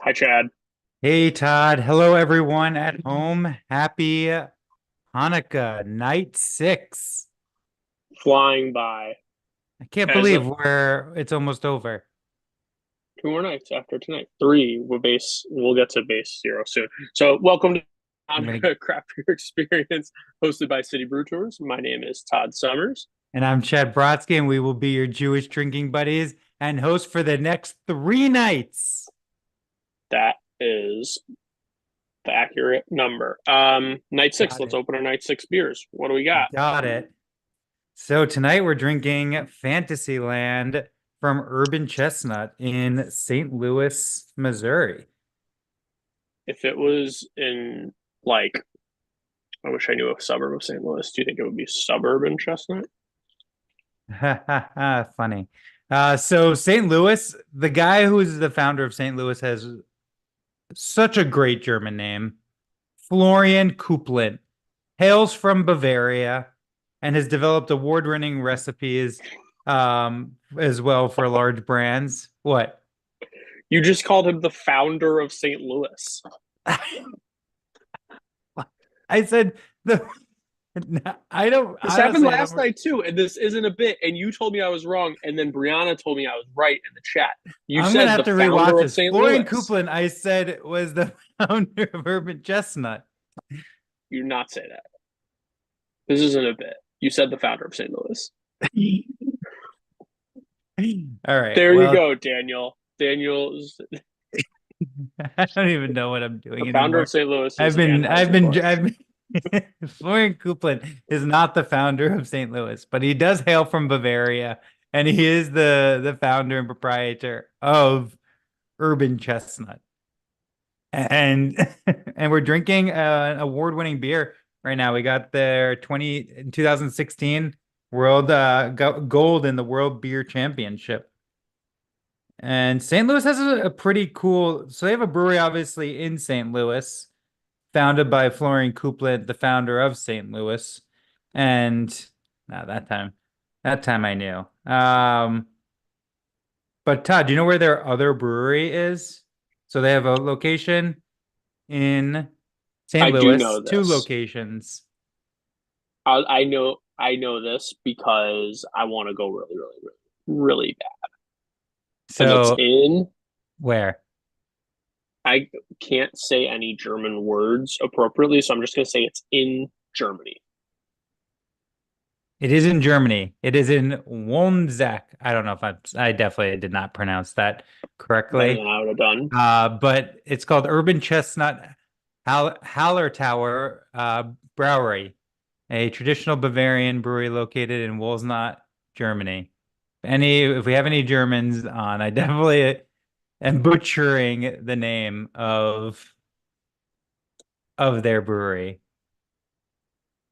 Hi, Chad. Hey Todd, hello everyone at home. Happy Hanukkah, night six. Flying by. I can't As believe it's almost over. two more nights after tonight. Three. We'll get to base zero soon. So, welcome to I'm gonna, Craft Beer Experience, hosted by City Brew Tours. My name is Todd Summers. and I'm Chad Brodsky, and we will be your Jewish drinking buddies and host for the next 3 nights. That is the accurate number. Night six. Got Let's it. open our night six beers. What do we got? Got it. So tonight we're drinking Fantasyland from Urban Chestnut in St. Louis, Missouri. If it was in like, I wish I knew a suburb of St. Louis. Do you think it would be suburban Chestnut? Funny. So St. Louis, the guy who is the founder of St. Louis has such a great German name. Florian Kuplin hails from Bavaria and has developed award-winning recipes as well for large brands. What? You just called him the founder of St. Louis. I said the I don't This happened honestly I last don't night too, and this isn't a bit. And you told me I was wrong, and then Brianna told me I was right in the chat. You I'm gonna said have the to rewatch founder of this. St. Florian Louis. Kuplin, I said was the founder of Urban Chestnut. You did not say that. This isn't a bit. You said the founder of St. Louis. All right. There you Well, go, Daniel. Daniel's I don't even know what I'm the doing founder of anymore. St. Louis I've is been, I've been, Anheuser-Busch. I've been. Florian Kuplin is not the founder of St. Louis, but he does hail from Bavaria, and he is the founder and proprietor of Urban Chestnut. And and we're drinking an award-winning beer right now. We got their 2016 World Gold in the World Beer Championship. And St. Louis has a pretty cool, so they have a brewery obviously in St. Louis, founded by Florian Couplet, the founder of St. Louis. And no, that time I knew. But Todd, do you know where their other brewery is? So they have a location in St. I do Louis, know two this. locations. I know this because I want to go really, really, really, really bad. And it's So in where? I can't say any German words appropriately, so I'm just going to say it's in Germany. It is in Germany. It is in Wonsack. I don't know if I definitely did not pronounce that Better than correctly. I would have done. But it's called Urban Chestnut Hallertauer Brewery, a traditional Bavarian brewery located in Wolsnot, Germany. If we have any Germans on, I definitely am butchering the name of their brewery.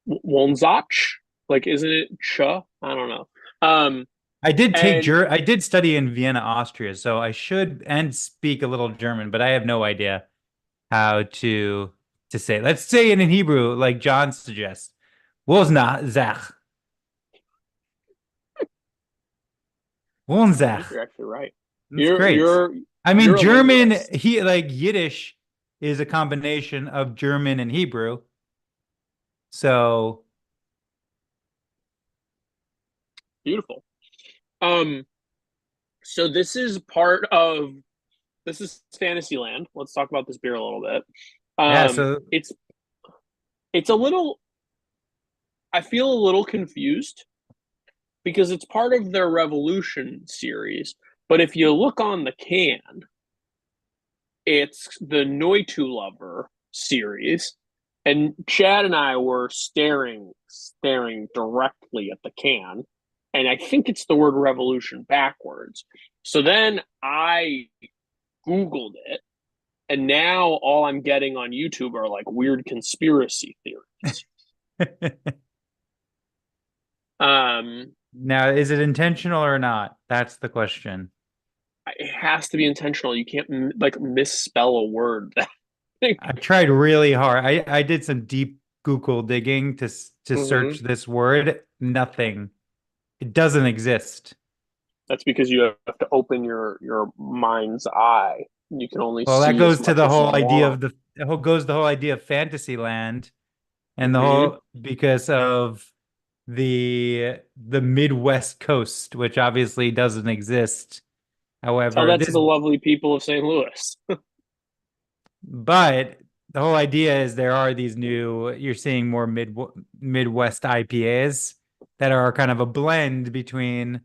Wonzach? Like, isn't it ch? I don't know. Um, and I did study in Vienna, Austria, so I should and speak a little German, but I have no idea how to say it. Let's say it in Hebrew, like John suggests. Woznach. I think Wohnzach. you're actually right. That's You're great. you're I mean, you're a German, linguist. he like Yiddish is a combination of German and Hebrew. So, Beautiful. Um, so this is Fantasyland. Let's talk about this beer a little bit. yeah, Um, so it's it's a little. I feel a little confused because it's part of their Revolution series. But if you look on the can, it's the Noitu Lover series. And Chad and I were staring directly at the can. And I think it's the word revolution backwards. So then I Googled it. And now all I'm getting on YouTube are like weird conspiracy theories. Um, now is it intentional or not? That's the question. it has to be intentional. You can't like misspell a word. I tried really hard. I did some deep Google digging to search Mm-hmm. this word. Nothing. It doesn't exist. That's because you have to open your mind's eye. You can only Well, that see as goes to much the as you whole idea want. of the whole goes the whole idea of Fantasyland and the Hmm. whole because of the Midwest coast, which obviously doesn't exist. Tell However, that to this the lovely people of St. Louis. but the whole idea is there are these new you're seeing more Midwest IPAs that are kind of a blend between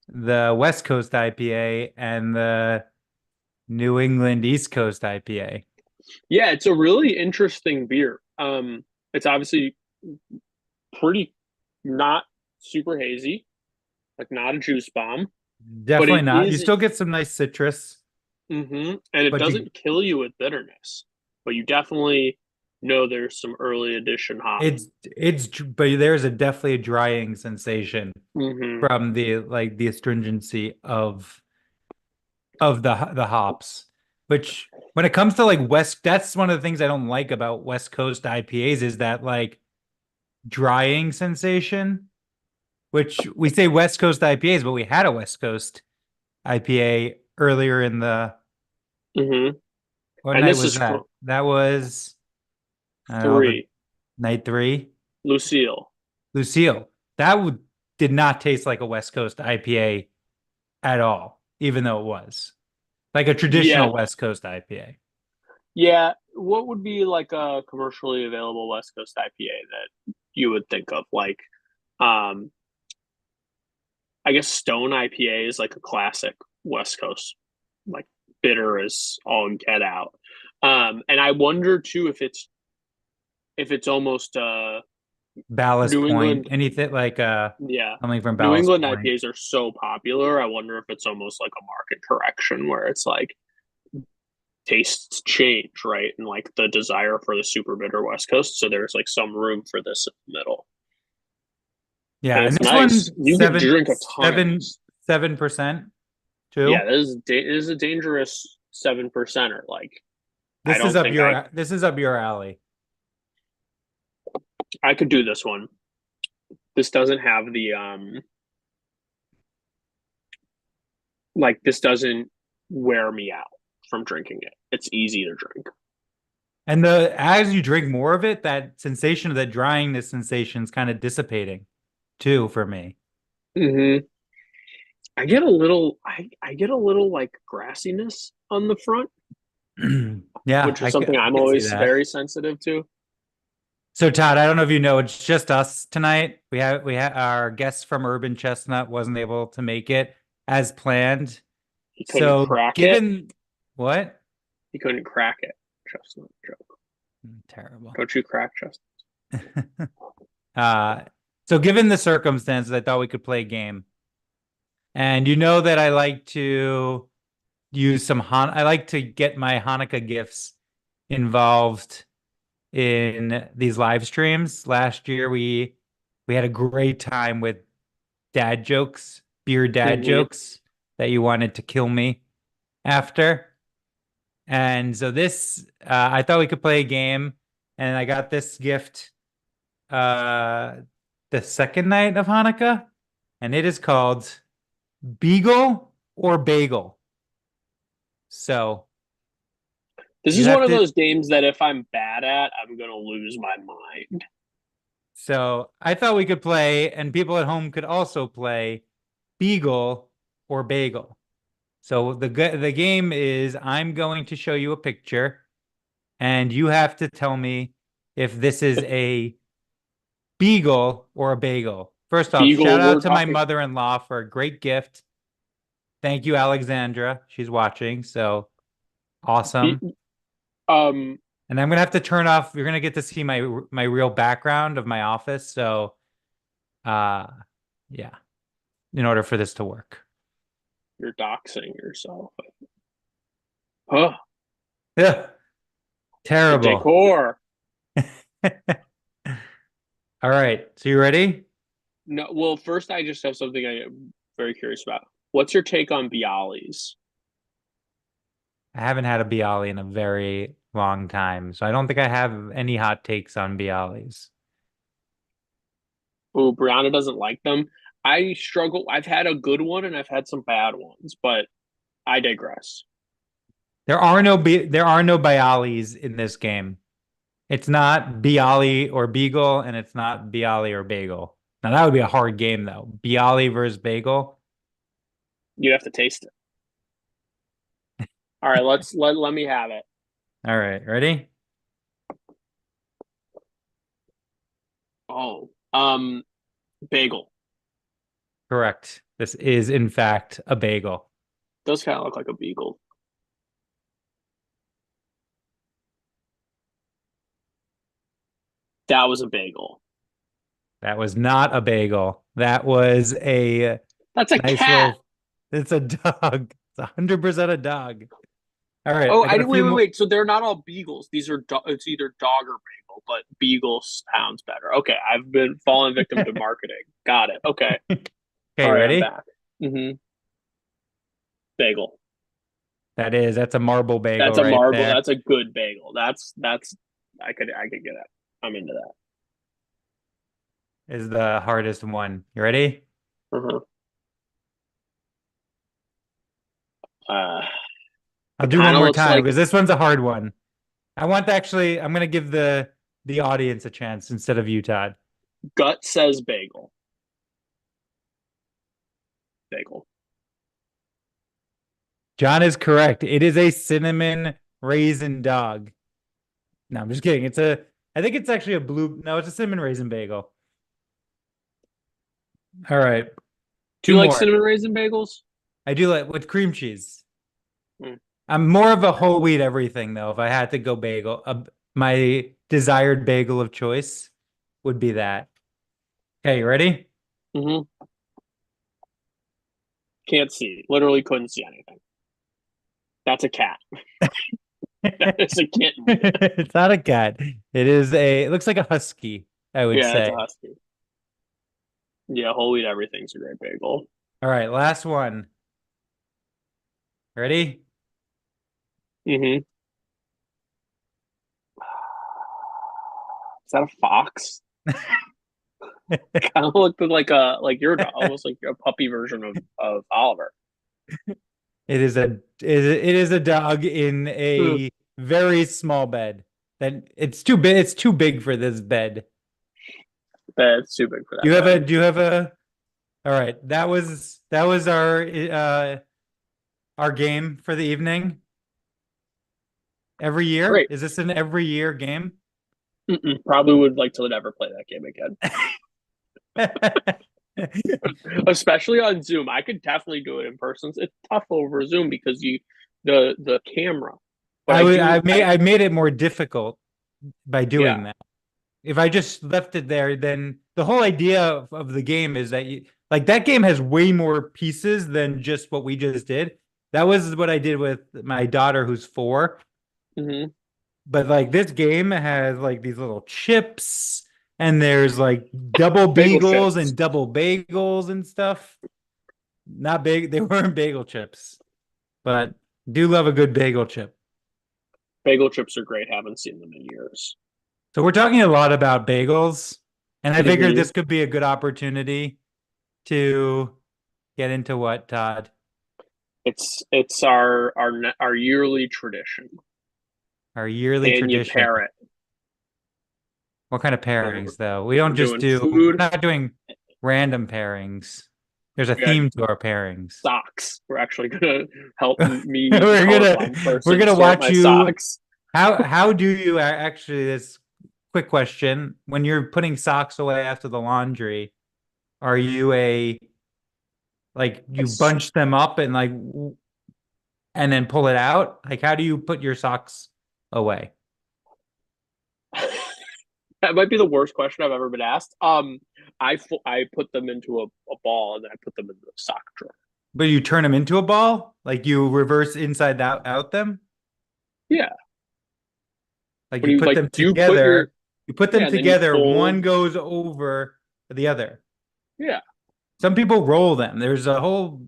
the West Coast IPA and the New England East Coast IPA. Yeah, it's a really interesting beer. It's obviously pretty not super hazy, like not a juice bomb, but Definitely it not. You is. still get some nice citrus, And it but you doesn't kill you with bitterness, but you definitely know there's some early edition hop. but there's a definitely a drying sensation Hmm. from the astringency of the hops, which when it comes to like West, that's one of the things I don't like about West Coast IPAs is that like drying sensation, which we say West Coast IPAs, but we had a West Coast IPA earlier in the Hmm. what And night this was is that? That was I don't know the three, night three. Lucille. Lucille. That would did not taste like a West Coast IPA at all, even though it was like a Yeah, traditional West Coast IPA. yeah. What would be like a commercially available West Coast IPA that you would think of? Like, um, I guess Stone IPA is like a classic West Coast, like bitter as all get out. And I wonder too if it's almost Ballast New Point, England. anything like Yeah, something from New Ballast England Point. IPAs are so popular. I wonder if it's almost like a market correction where it's like tastes change, right? And like the desire for the super bitter West Coast. So there's like some room for this in the middle. Yeah, And and it's this one nice. You could drink a ton of this. 7% Yeah, too. this is a dangerous 7%er. Like, I This is don't up think your alley. I could do this one. This doesn't have the like this doesn't wear me out from drinking it. It's easy to drink. And the as you drink more of it, that sensation of that dryingness sensation is kind of dissipating too for me. Hmm. I get a little like grassiness on the front, Yeah, which is something I I'm can see always that. very sensitive to. So Todd, I don't know if you know, it's just us tonight. We had our guest from Urban Chestnut wasn't able to make it as planned. He couldn't So crack it. given what? He couldn't crack it. Chestnut joke. Terrible. Don't you crack chestnut? Uh so given the circumstances, I thought we could play a game. And you know that I like to I like to get my Hanukkah gifts involved in these live streams. Last year we had a great time with dad jokes, beer dad Hmm. jokes that you wanted to kill me after. And so I thought we could play a game, and I got this gift uh, the second night of Hanukkah, and it is called Beagle or Bagel. So This you is one have of to. those games that if I'm bad at, I'm gonna lose my mind. So I thought we could play, and people at home could also play Beagle or Bagel. So the game is I'm going to show you a picture and you have to tell me if this is a beagle or a bagel. First off, shout Beagle, out we're to my talking. mother-in-law for a great gift. Thank you, Alexandra. She's watching, so Be, awesome. um, And I'm gonna have to turn off. You're gonna get to see my real background of my office. So, uh, yeah, in order for this to work. you're doxing yourself. Huh, Yeah, the terrible. decor. All right, so you ready? No, well, first I just have something I'm very curious about. What's your take on Bialys? I haven't had a Bialy in a very long time, so I don't think I have any hot takes on Bialys. Oh, Brianna doesn't like them. I struggle. I've had a good one and I've had some bad ones, but I digress. there are no Bialys in this game. It's not Bialy or Beagle, and it's not Bialy or Bagel. Now that would be a hard game though. Bialy versus Bagel. You'd have to taste it. All right, let me have it. All right, ready? Oh, bagel. Correct. This is in fact a bagel. Does kind of look like a beagle. That was a bagel. That was not a bagel. That was a That's a nice cat. little. It's a dog. It's 100% a dog. All right, Oh, I got a wait, few wait, more. wait. So they're not all beagles. These are it's either dog or bagel, but beagle sounds better. Okay, I've been falling victim to marketing. Got it. Okay. All Okay, right, I'm ready? back. Bagel. That's a marble bagel That's a right marble. there. That's a good bagel. That's I could get it. I'm into that. Is the hardest one. You ready? Uh-huh. Uh, I'll it do one kind of more looks time like because this one's a hard one. I'm gonna give the audience a chance instead of you, Todd. gut says bagel. Bagel. John is correct. It is a cinnamon raisin dog. No, I'm just kidding. I think it's actually a blue. No, it's a cinnamon raisin bagel. All right, Do two you like more. cinnamon raisin bagels? I do like with cream cheese. Mm. I'm more of a whole wheat everything though. If I had to go bagel, my desired bagel of choice would be that. Okay, you ready? Mm-hmm. Can't see. Literally couldn't see anything. That's a cat. That is a kitten. It's not a cat. It looks like a husky, I would Yeah, it's say. a husky. Yeah, whole wheat everything's a great bagel. All right, last one. Ready? Mm-hmm. Is that a fox? Kind of looked like your dog, almost like a puppy version of Oliver. It is a dog in Hmm. a very small bed. It's too big for this bed. That's too big for You that have a bed. do you have a All right, that was our game for the evening. Every year? Great. Is this an every year game? Mm-mm. Probably would like to never play that game again. Especially on Zoom. I could definitely do it in person. It's tough over Zoom because the camera. But I I would do I made it more difficult by yeah. doing that. If I just left it there, then the whole idea of the game is that that game has way more pieces than just what we just did. That was what I did with my daughter who's 4. Mm-hmm. But like this game has like these little chips and there's like double Bagel beagles chips. and double bagels and stuff. Not big, they weren't bagel chips, but do love a good bagel chip. Bagel chips are great. Haven't seen them in years. So we're talking a lot about bagels, and I figured Mm-hmm. this could be a good opportunity to get into what, Todd? It's our yearly tradition. Our yearly Can you tradition. pair it? What kind of So pairings, though? we're doing We're food. not doing random pairings. There's a We got theme to our pairings. socks. We're actually gonna help me, the we're gonna colorblind we're person, gonna sort watch my you. socks. How do you actually? This quick question: when you're putting socks away after the laundry, are you a like you bunch them up and and then pull it out? Like how do you put your socks away? That might be the worst question I've ever been asked. I put them into a ball and then I put them in the sock drawer. But you turn them into a ball, like you reverse inside out them, Yeah. like When you you put like, them do you put your together. You put them yeah, and then you together. One fold. goes over the other. Yeah. Some people roll them. There's a whole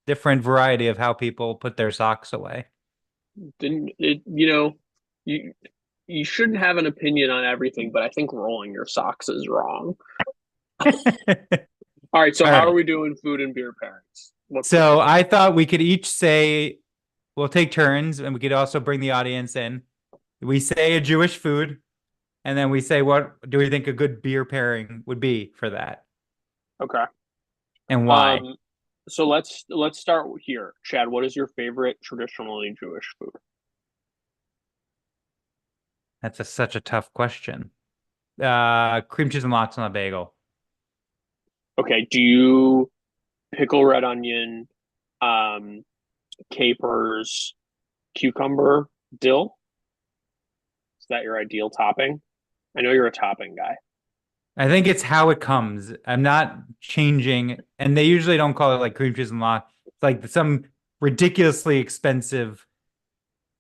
different variety of how people put their socks away. Didn't it? You you shouldn't have an opinion on everything, but I think rolling your socks is wrong. All right. So All how are right. we doing food and beer pairings? What's the So plan? I thought we could each say we'll take turns, and we could also bring the audience in. We say a Jewish food, and then we say what do we think a good beer pairing would be for that, Okay. and why. Um, so let's start here. Chad, what is your favorite traditionally Jewish food? That's such a tough question. Cream cheese and lox on a bagel. Okay, do you pickle red onion, um, capers, cucumber, dill? Is that your ideal topping? I know you're a topping guy. I think it's how it comes. I'm not changing, and they usually don't call it like cream cheese and lox. It's like some ridiculously expensive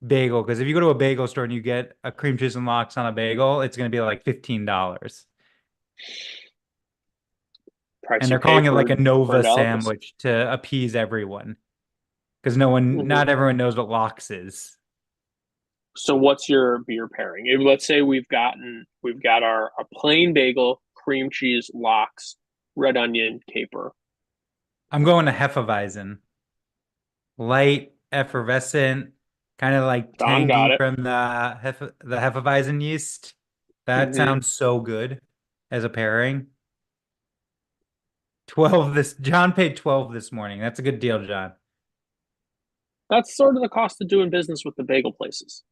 bagel. Because if you go to a bagel store and you get a cream cheese and lox on a bagel, it's going to be like $15. Price And you they're pay calling it like a for a Nova delicacy. sandwich to appease everyone. Because Hmm. not everyone knows what lox is. So what's your beer pairing? Let's say we've got our a plain bagel, cream cheese, lox, red onion, caper. I'm going to Hefeweizen. Light, effervescent, kind of like John got tangy it. from the Hefeweizen yeast. That Hmm. sounds so good as a pairing. 12 this John paid 12 this morning. That's a good deal, John. That's sort of the cost of doing business with the bagel places,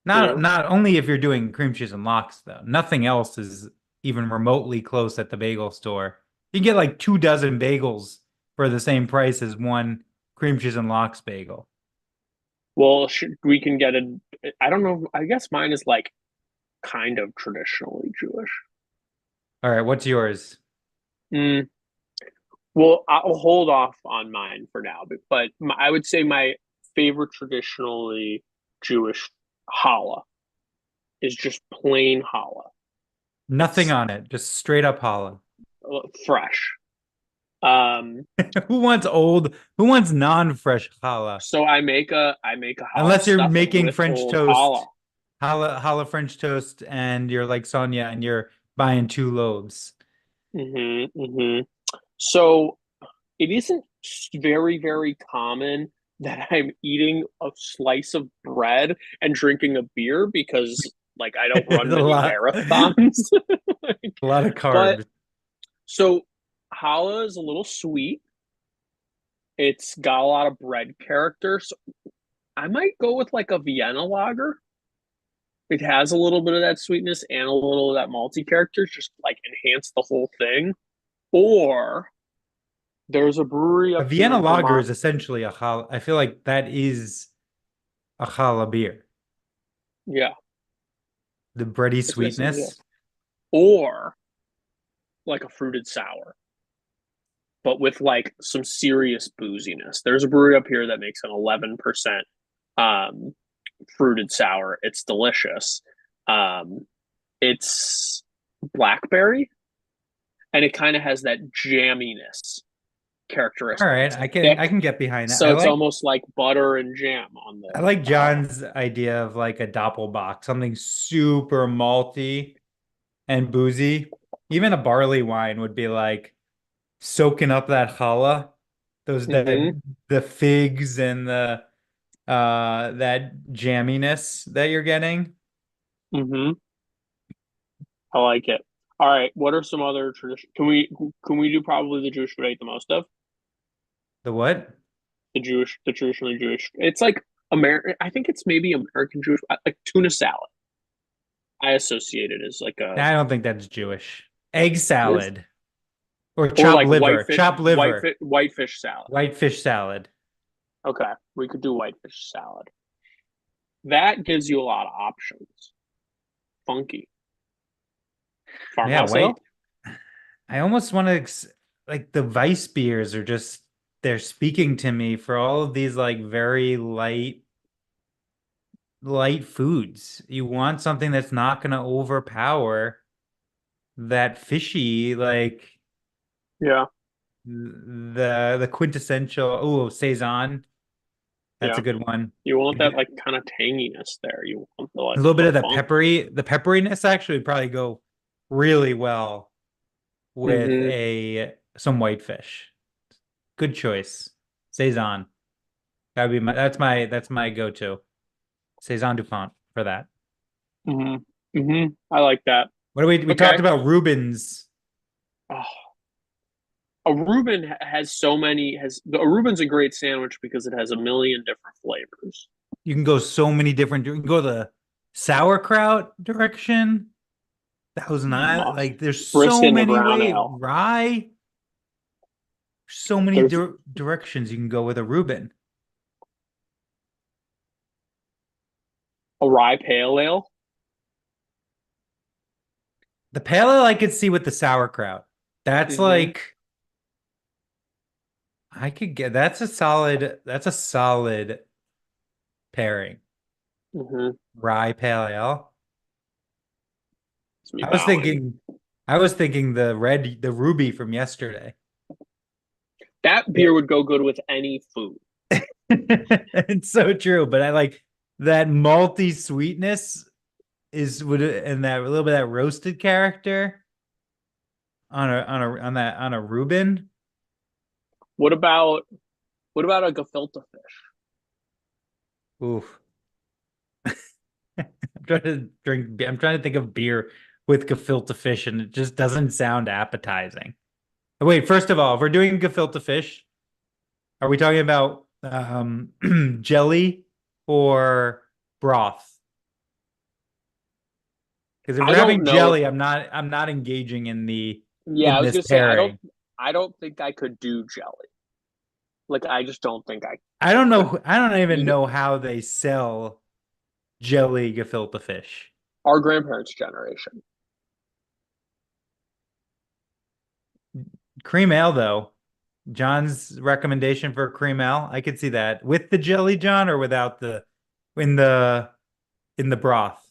you know? Not only if you're doing cream cheese and lox though. Nothing else is even remotely close at the bagel store. You can get like 2 dozen bagels for the same price as one cream cheese and lox bagel. Well, we can get a. I don't know. I guess mine is like kind of traditionally Jewish. All right, what's yours? Mm, well, I'll hold off on mine for now, but I would say my favorite traditionally Jewish challah is just plain challah. Nothing It's on it, just straight up hollow. fresh. Um, Who wants old? Who wants non-fresh challah? so I make a challah Unless you're stuffing making with French old challah. toast, challah French toast, and you're like Sonia, and you're buying 2 loaves. Hmm. So it isn't very, very common that I'm eating a slice of bread and drinking a beer because like I don't It's run a many lot, marathons. a lot of But carbs. so challah is a little sweet. It's got a lot of bread character. So I might go with like a Vienna lager. It has a little bit of that sweetness and a little of that malty character, just like enhance the whole thing. Or there's a brewery A up here Vienna in lager Vermont. is essentially a challah. I feel like that is a challah beer. Yeah, The bready it's missing sweetness. this. Or like a fruited sour, but with like some serious booziness. There's a brewery up here that makes an 11% um, fruited sour. It's delicious. Um, it's blackberry, and it kind of has that jamminess All characteristic. right, It's I thick, can get behind that. so it's almost like butter and jam on I like the challah. John's idea of like a doppelbock, something super malty and boozy. Even a barley wine would be like soaking up that challah, those Mm-hmm. the figs and the that jamminess that you're getting. Mm-hmm. I like it. All right. What are some other tradition? Can we do probably the Jewish food I eat the most of? The what? The traditionally Jewish. It's like American. I think it's maybe American Jewish, like tuna salad. I associate it as like a I don't think that's Jewish. Egg this salad or or like chopped liver, whitefish salad. whitefish salad. Okay, we could do whitefish salad. That gives you a lot of options. Funky Yeah, farmhouse white. ale. I almost want to like the Vice beers are just they're speaking to me for all of these like very light foods. You want something that's not going to overpower that fishy like Yeah, the quintessential oh saison. That's yeah. a good one. You want A that like kind of tanginess there. You want little bit the of funk. the pepperiness actually would probably go really well with Mm-hmm. a some whitefish. Good choice. Saison. That's my go-to. Saison Dupont for that. Hmm. Hmm. I like that. What do we talked Okay. about Rubens. Oh, a Reuben has so many has a Reuben's a great sandwich because it has a million different flavors. You can go so many different. You can go the sauerkraut direction. Thousand Island. Muff, Like there's so brisket and a many brown ways. ale. Rye. So many There's directions you can go with a Reuben. a rye pale ale. The pale ale I could see with the sauerkraut. That's Hmm. like I could get. That's a solid pairing. Hmm. Rye pale ale. It's me I was bowing. thinking, I was thinking the ruby from yesterday. That beer would go good with any food. It's so true, but I like that malty sweetness is would and that a little bit of that roasted character on a Reuben. What about what about a gefilte fish? Oof. I'm trying to think of beer with gefilte fish, and it just doesn't sound appetizing. Wait, first of all, if we're doing gefilte fish, are we talking about jelly or broth? Because if I we're don't having know. jelly, I'm not engaging in the Yeah, in I was this gonna say pairing. I don't think I could do jelly. Like I just don't think I I don't could know. I don't even eat it. know how they sell jelly gefilte fish. Our grandparents' generation. Cream ale, though. John's recommendation for cream ale, I could see that with the jelly, John, or without the in the in the broth.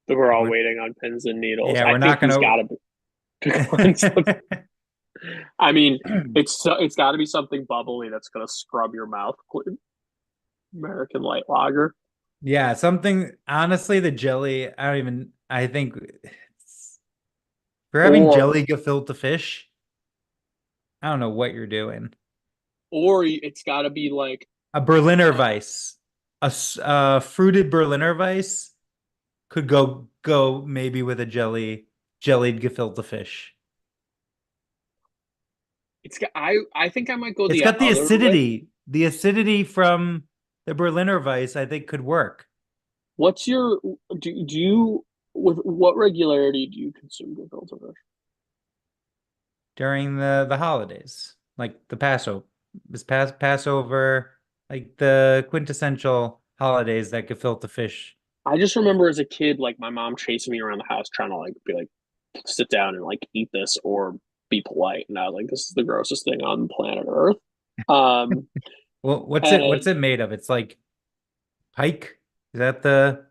We're all What? waiting on pins and needles. Yeah, I we're think not he's gonna. got to pick one. I mean, it's got to be something bubbly that's gonna scrub your mouth clean. American light lager, Yeah, something. Honestly, the jelly. I don't even. I think if you're having or jelly gefilte fish, I don't know what you're doing. it's got to be like A Berliner uh, Weiss, a fruited Berliner Weiss could go maybe with a jellied gefilte fish. I think I might go It's the got the other way. acidity. The acidity from the Berliner Weiss, I think, could work What's your do you with what regularity do you consume gefilte fish? during the holidays, like the Passover, Passover, like the quintessential holidays that gefilte fish. I just remember as a kid, like my mom chasing me around the house, trying to like be like, sit down and like eat this or be polite, and I was like, this is the grossest thing on planet Earth. Um, Well, what's and it made of? It's like pike. Is that the?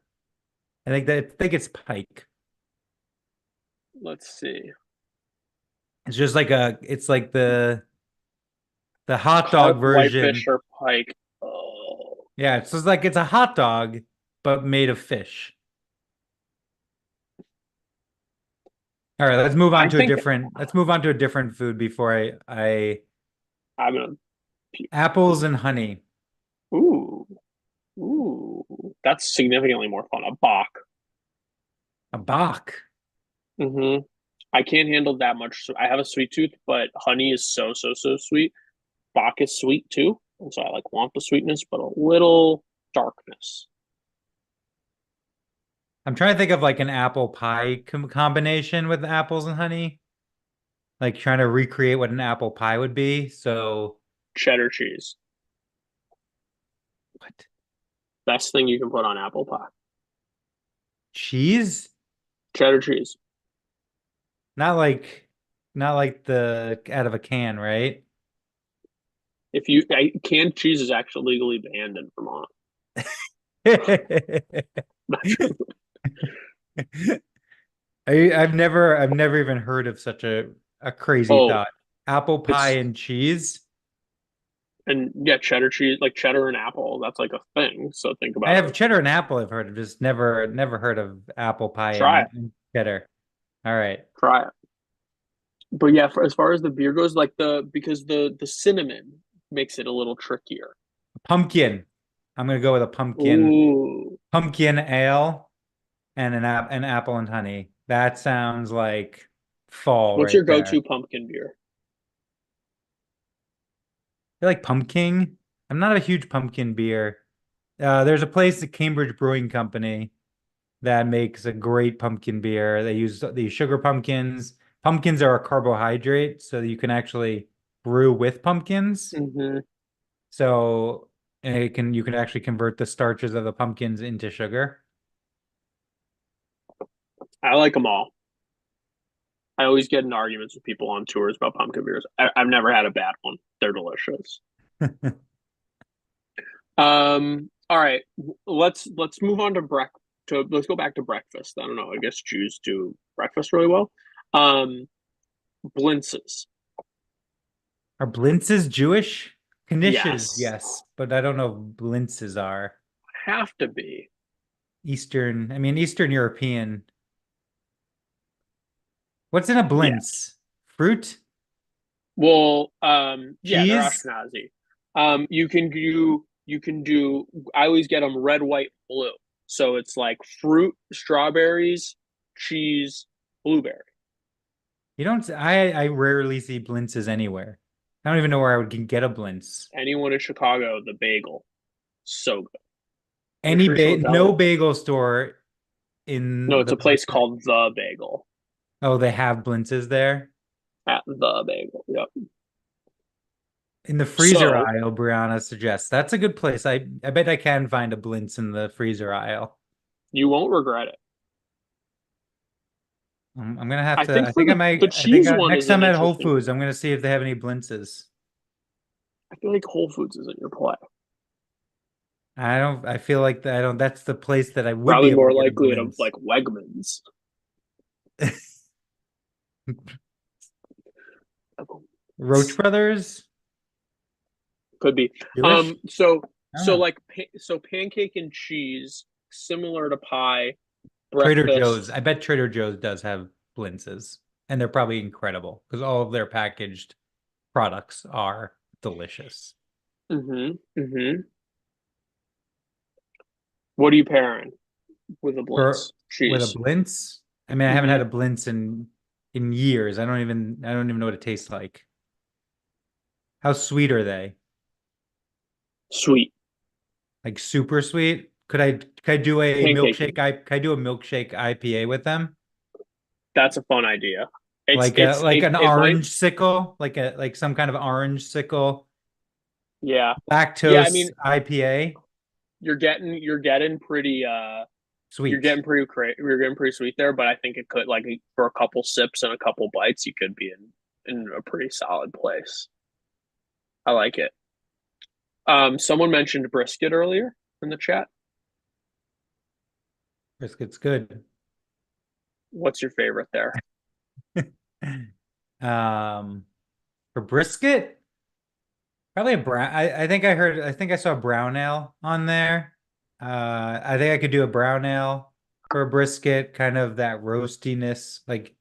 I think it's pike. let's see, It's just like it's like the hot carp, dog whitefish, version. or pike. Oh, Yeah, it's just like it's a hot dog, but made of fish. All right, I think let's move on to a different food before I I'm gonna. Puke. apples and honey. Ooh, ooh, that's significantly more fun. A bach. A bach. Hmm. I can't handle that much. I have a sweet tooth, but honey is so sweet. Bach is sweet too, and so I like want the sweetness, but a little darkness. I'm trying to think of like an apple pie combination with apples and honey, like trying to recreate what an apple pie would be. So, Cheddar cheese, what? best thing you can put on apple pie. Cheese? Cheddar cheese. Not like not like the out of a can, right? If you canned cheese is actually legally banned in Vermont. I've never even heard of such a crazy Oh, thought. Apple pie it's and cheese. and yeah, cheddar cheese, like cheddar and apple. That's like a thing. So think I about have it. cheddar and apple I've heard of, just never heard of apple pie Try it. and cheddar. All right. Try it. But yeah, as far as the beer goes, like because the cinnamon makes it a little trickier. Pumpkin. I'm gonna go with a Ooh, pumpkin ale and an apple and honey. That sounds like fall what's your right there. go-to pumpkin beer? I like pumpkin. I'm not a huge pumpkin beer. There's a place, the Cambridge Brewing Company, that makes a great pumpkin beer. They use these sugar pumpkins. Pumpkins are a carbohydrate, so you can actually brew with pumpkins. Hmm. So you can actually convert the starches of the pumpkins into sugar. I like them all. I always get in arguments with people on tours about pumpkin beers. I've never had a bad one. They're delicious. All right, let's move on to let's go back to breakfast. I don't know. I guess Jews do breakfast really well. Um, Blintzes. Are blintzes Jewish? Knishes, Yes, yes, but I don't know if blintzes are. have to be. Eastern European. What's in a Yes. blintz? Fruit? Well, yeah, they're Cheese? Ashkenazi. You can do. I always get them red, white, blue. So it's like fruit, strawberries, cheese, blueberry. You don't, I rarely see blintzes anywhere. I don't even know where I would get a blintz. Anyone in Chicago, the bagel, so good. Nutritional No deli. bagel store No, in it's the a place Northwest. called the Bagel. Oh, they have blintzes there. At the Bagel. Yep. In the freezer So aisle, Brianna suggests. That's a good place. I bet I can find a blintz in the freezer aisle. you won't regret it. I'm gonna have I to. think for the I think cheese one next is time an at Whole interesting Foods, one. I'm gonna see if they have any blintzes. I feel like Whole Foods isn't your play. I don't. I feel like I don't. That's the place that I would be Probably able to more get a likely to blintz. like Wegmans. Roach Brothers, Could be. Jewish? I don't So know. like so pancake and cheese, similar to pie, Trader Joe's. breakfast. I bet Trader Joe's does have blintzes, and they're probably incredible because all of their packaged products are delicious. Mm-hmm. Mm-hmm. What are you pairing with a For blintz? with a Cheese. blintz, I haven't Mm-hmm. had a blintz in years. I don't even know what it tastes like. How sweet are they? Sweet. Like super sweet? Could I do a Pancakey. could I do a milkshake IPA with them? That's a fun idea. It's Like an it might. orange sickle, like some kind of orange sickle, Yeah. Yeah, I lactose mean, IPA, you're getting pretty sweet. you're getting pretty sweet there, but I think it could like for a couple sips and a couple bites, you could be in a pretty solid place. I like it. Someone mentioned brisket earlier in the chat. Brisket's good. What's your favorite there? Um, for brisket, probably a brown. I think I saw brown ale on there. I think I could do a brown ale for a brisket, kind of that roastiness, like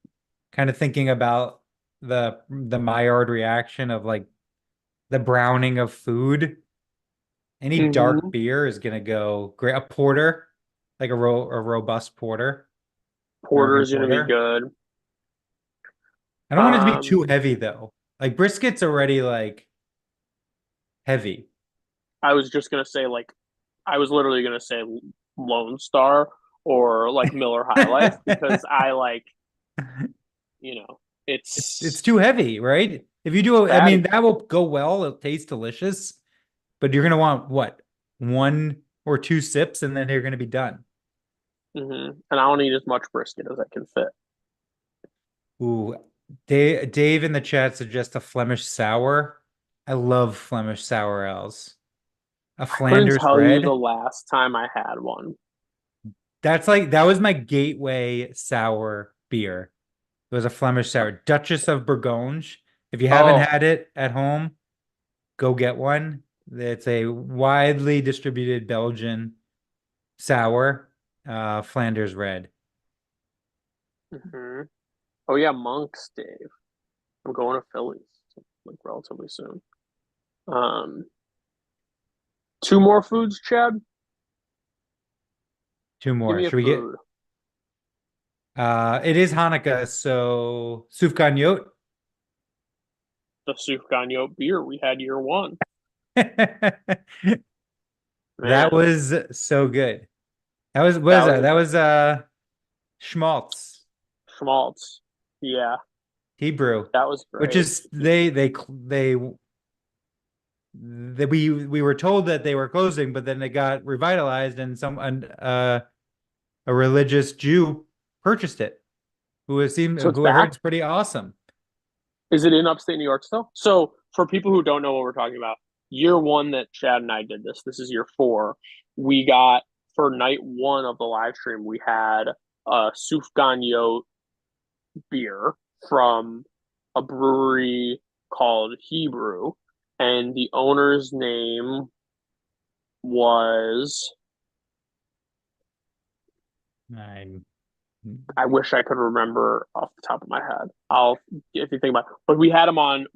kind of thinking about the Maillard reaction of like the browning of food. Any dark Mm-hmm. beer is gonna go great. A porter, like a robust porter, Porter American is gonna be porter. good. I don't want it to be Um, too heavy though. Like brisket's already like heavy. I was just gonna say like I was literally gonna say Lone Star or like Miller High Life because I like you know It's it's too heavy, right? If you do, fatty. that will go well. It'll taste delicious, but you're gonna want what? One or two sips, and then you're gonna be done. Mm-hmm. And I don't eat as much brisket as I can fit. Ooh, Dave in the chat suggests a Flemish sour. I love Flemish sour ales. A I couldn't Flanders tell you the red. last time I had one. That was my gateway sour beer. It was a Flemish sour, Duchess of Bourgogne. If you haven't Oh, had it at home, go get one. It's a widely distributed Belgian sour, Flanders red. hmm. Oh yeah, monks, Dave. I'm going to Phillies like relatively soon. Um, two more foods, Chad. Two Give more. me a Should we get food. it is Hanukkah, so Sufgan Yot. The Sufganyo beer we had year one. That Man, was so good. That was what that is that? was That was schmaltz schmaltz. Yeah, Hebrew, that was which great. is we were told that they were closing, but then they got revitalized, and a religious Jew purchased it, So it's who I heard back. is pretty awesome. Is it in upstate New York still? So for people who don't know what we're talking about, year one that Chad and I did this. This is year four. We got for night one of the live stream. We had a Sufganyo beer from a brewery called Hebrew, and the owner's name was I'm I wish I could remember off the top of my head. I'll if you think about it. But we had him on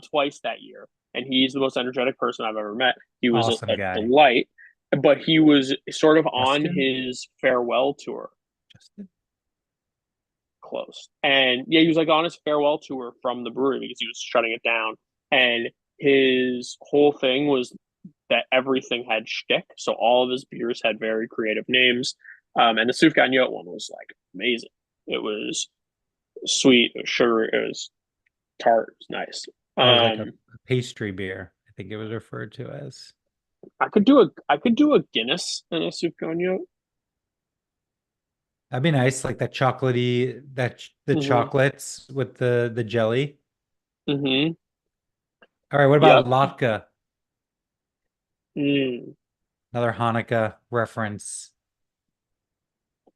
twice that year, and he's the most energetic person I've ever met. He was awesome a guy. delight, but he was sort of on Justin? his farewell tour Justin? close. And yeah, he was like on his farewell tour from the brewery because he was shutting it down. And his whole thing was that everything had shtick. So all of his beers had very creative names. And the Souf Gagnon one was like amazing. It was sweet, it was sugary, it was tart, it was nice. That was like a Um, pastry beer, I think it was referred to as. I could do a Guinness and a Souf Gagnon. That'd be nice, like that chocolatey, the Mm-hmm. chocolates with the jelly. Mm-hmm. All right, what about Yep. latke? Mm. Another Hanukkah reference.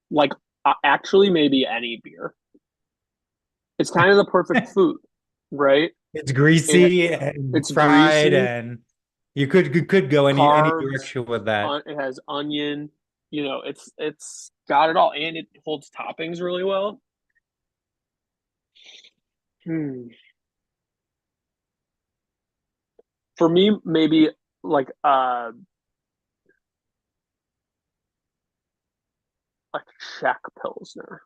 Like actually, maybe any beer. It's kind of the perfect food, right? It's It greasy and it's fried, greasy, and you could go any carbs. direction with that. It has onion. It's got it all, and it holds toppings really well. Hmm. For me, maybe like a Czech Pilsner.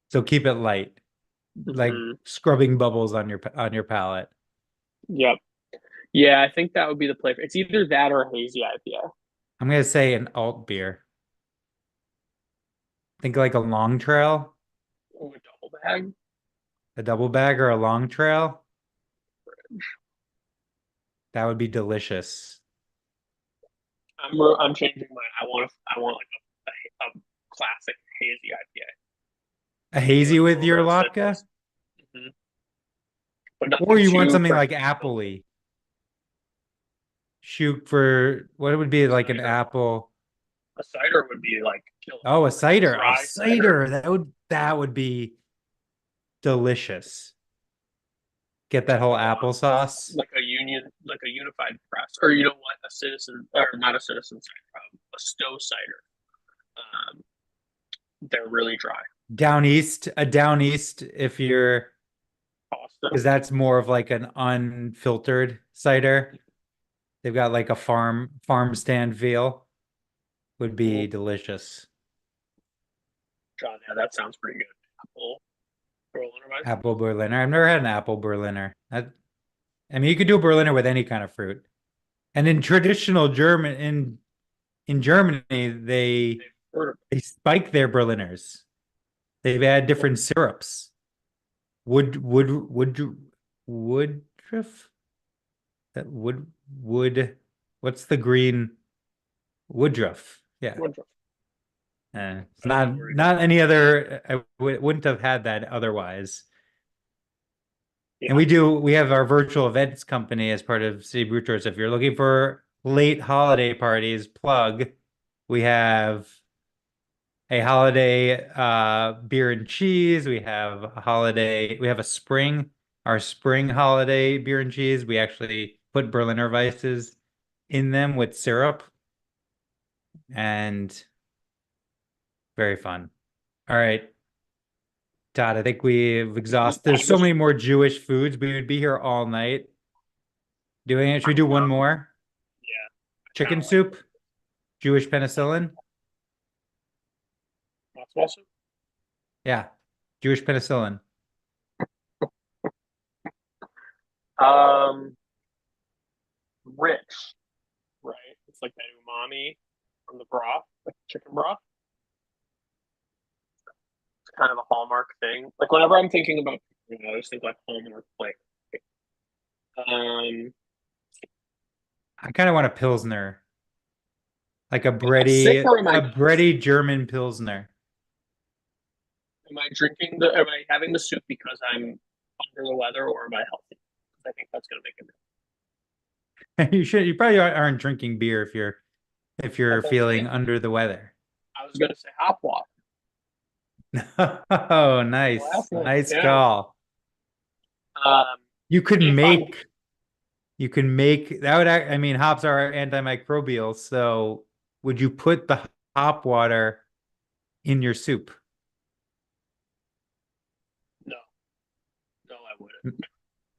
So keep it light, like Hmm. scrubbing bubbles on your palate. Yep. Yeah, I think that would be the play. It's either that or a hazy IPA. I'm gonna say an alt beer. Think like a long trail, Or a double bag. a double bag or a long trail. That would be delicious. I'm changing mine. I want like a classic hazy IPA. A Maybe hazy like a with little bit your of latke? citrus, hmm but Or nothing you want too something like crazy. appley. Shoot for what would be like an Cider. apple. A cider would be like killer. Oh, a Like a cider. A dry cider. cider. That would be delicious. Get that whole I want applesauce. like a unified press, or you know what, a citizen, or not a citizen cider, a stow cider. Um, they're really dry. A down east if you're Pasta. because that's more of like an unfiltered cider. They've got like a farm stand feel. Would be Cool. delicious. John, yeah, that sounds pretty good. Apple Berliner Weiss. Apple Berliner. I've never had an apple Berliner. I mean, you could do a Berliner with any kind of fruit. And in traditional German in Germany, they spike their Berliners. They've had different syrups. Wood Woodruff? That wood what's the green Woodruff? Yeah. Wonderful. It's I don't know where to go. not any other wouldn't have had that otherwise. And Yeah. we have our virtual events company as part of City Brew Tours. If you're looking for late holiday parties, plug. We have a holiday beer and cheese. We have a our spring holiday beer and cheese. We actually put Berliner Weisses in them with syrup and very fun. All right. Todd, I think we've exhausted. There's I'm so many more Jewish foods. We would be here all night doing it. Should we do one more? yeah, I kind Chicken of like soup, Jewish penicillin. matzo soup. Yeah, Jewish penicillin. Um, rich, right? It's like that umami from the broth, like chicken broth. It's kind of a hallmark thing. Like whenever I'm thinking about, I just think like hallmark flavor. Um, I kind of want a pilsner, like sick or am a I bready German pilsner. drinking the? Am I having the soup because I'm under the weather, or am I healthy? I think that's gonna make it. You probably aren't drinking beer if you're That's feeling it. under the weather. I was gonna say hop water. Oh, nice. Last one, Nice yeah. call. Um, You could if I'm make that would I mean hops are antimicrobial, so would you put the hop water in your soup? no, no, I wouldn't.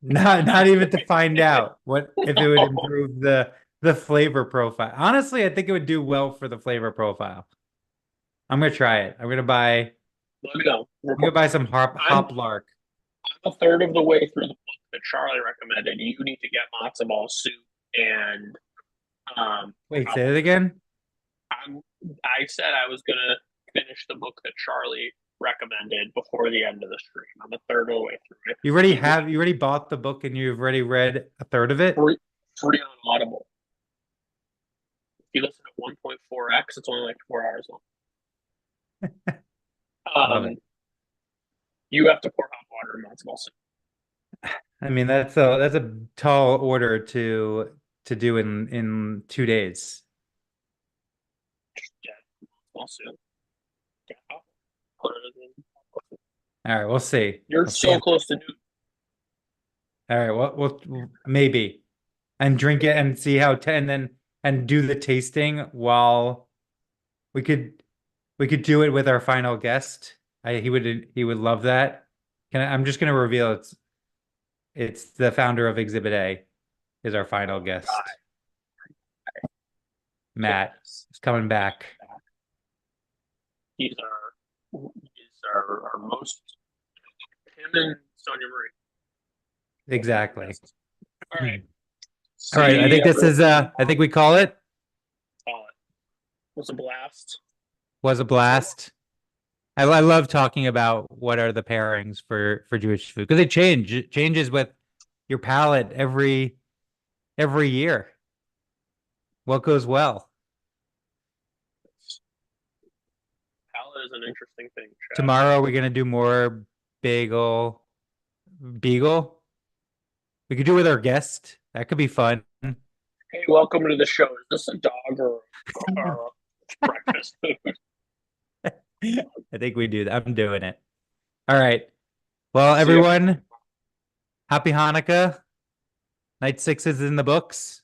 Not even to find out what if it would improve the flavor profile. Honestly, I think it would do well for the flavor profile. I'm gonna try it. Let me know. I'm gonna buy some I'm hop lark. a third of the way through the book that Charlie recommended. You need to get matzo ball soup and Wait, say probably it again. I'm. I said I was gonna finish the book that Charlie recommended before the end of the stream. I'm a third of the way through it. You already bought the book and you've already read a third of it? Free, free on Audible. If you listen at 1.4x, it's only like 4 hours long. Love it. You have to pour hot water in matzo ball soup. I mean, that's a tall order to do in 2 days. Get matzo ball soup. Get hot. Put it in. All right, we'll see. You're We'll see. so close to Newton. All right, we'll maybe and drink it and see how and then and do the tasting while we could do it with our final guest. He would love that. I'm just gonna reveal it's the founder of Exhibit A is our final guest. God. Matt is coming back. He's our most him and Sonia Marie. Exactly. All right. All right. I think this is I think we call it. Call it. Was a blast. Was a blast. I love talking about what are the pairings for Jewish food because they change. It changes with your palate every year. What goes well? Palette is an interesting thing, Chad. Tomorrow we're gonna do more beagle. We could do it with our guest. That could be fun. Hey, welcome to the show. Is this a dog or a breakfast food? I think we do that. I'm doing it. All right. Well, everyone, happy Hanukkah. Night 6 is in the books.